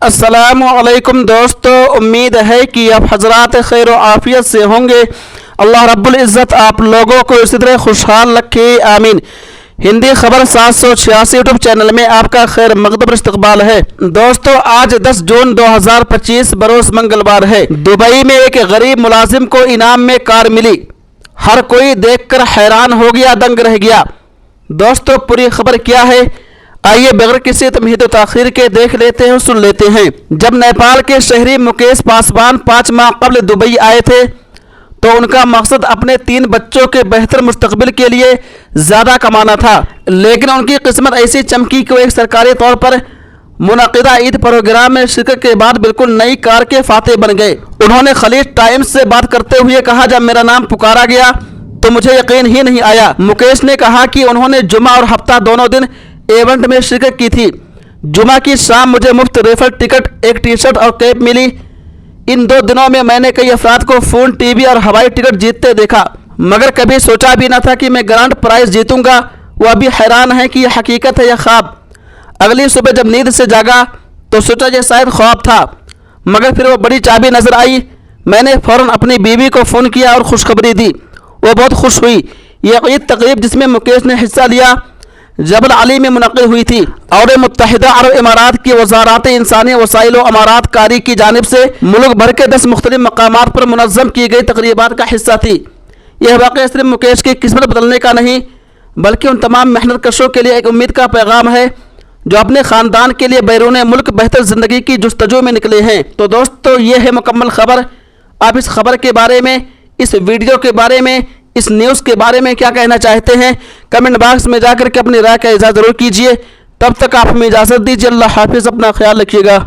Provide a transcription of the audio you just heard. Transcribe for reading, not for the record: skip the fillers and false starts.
अस्सलामुअलैकुम दोस्तों, उम्मीद है कि आप हजरात खैर आफियत से होंगे। अल्लाह रब्बुल इज़्ज़त आप लोगों को इसी तरह खुशहाल रखे, आमीन। हिंदी खबर 786 यूट्यूब चैनल में आपका खैर मकदम इस्तकबाल है। दोस्तों, आज 10 जून 2025 बरोज मंगलवार है। दुबई में एक गरीब मुलाजिम को इनाम में कार मिली। हर कोई देखकर हैरान हो गया, दंग रह गया। दोस्तों, पूरी खबर क्या है, आइए बगैर किसी तमहीद व ताखीर के देख लेते हैं, सुन लेते हैं। जब नेपाल के शहरी मुकेश पासवान 5 माह कबल दुबई आए थे तो उनका मकसद अपने 3 बच्चों के बेहतर मुस्तकबिल के लिए ज़्यादा कमाना था, लेकिन उनकी किस्मत ऐसी चमकी कि वो एक सरकारी तौर पर मुनक़िदा ईद प्रोग्राम में शिरकत के बाद बिल्कुल नई कार के फाते बन गए। उन्होंने खलीज टाइम्स से बात करते हुए कहा, जब मेरा नाम पुकारा गया तो मुझे यकीन ही नहीं आया। मुकेश ने कहा कि उन्होंने जुमा और हफ्ता दोनों दिन इवेंट में शिरकत की थी। जुमा की शाम मुझे मुफ्त रेफर टिकट, एक टी शर्ट और कैप मिली। इन 2 दिनों में मैंने कई अफराद को फ़ोन, टीवी और हवाई टिकट जीतते देखा, मगर कभी सोचा भी न था कि मैं ग्रांड प्राइज जीतूंगा। वो अभी हैरान है कि यह हकीकत है या ख्वाब। अगली सुबह जब नींद से जागा तो सोचा यह शायद ख्वाब था, मगर फिर वो बड़ी चाबी नजर आई। मैंने फ़ौरन अपनी बीवी को फ़ोन किया और खुशखबरी दी। वो बहुत खुश हुई। यह ईद तकरीब जिसमें मुकेश ने हिस्सा लिया जबल अली में मुनक़िद हुई थी और मुत्तहिदा अरब इमारात की वज़ारत इंसानी वसाइल व अमारात कारी की जानिब से मुल्क भर के 10 मुख्तलिफ मकामात पर मुनज़्ज़म की गई तकरीबात का हिस्सा थी। यह वाक़या सिर्फ मुकेश की किस्मत बदलने का नहीं, बल्कि उन तमाम मेहनत कशों के लिए एक उम्मीद का पैगाम है जो अपने ख़ानदान के लिए बैरून मुल्क बेहतर ज़िंदगी की जुस्तजू में निकले हैं। तो दोस्तों, ये है मुकम्मल खबर। आप इस खबर के बारे में, इस वीडियो के बारे में, इस न्यूज़ के बारे में क्या कहना चाहते हैं, कमेंट बॉक्स में जाकर के अपनी राय का इज़हार ज़रूर कीजिए। तब तक आप हमें इजाज़त दीजिए। अल्लाह हाफिज़, अपना ख्याल रखिएगा।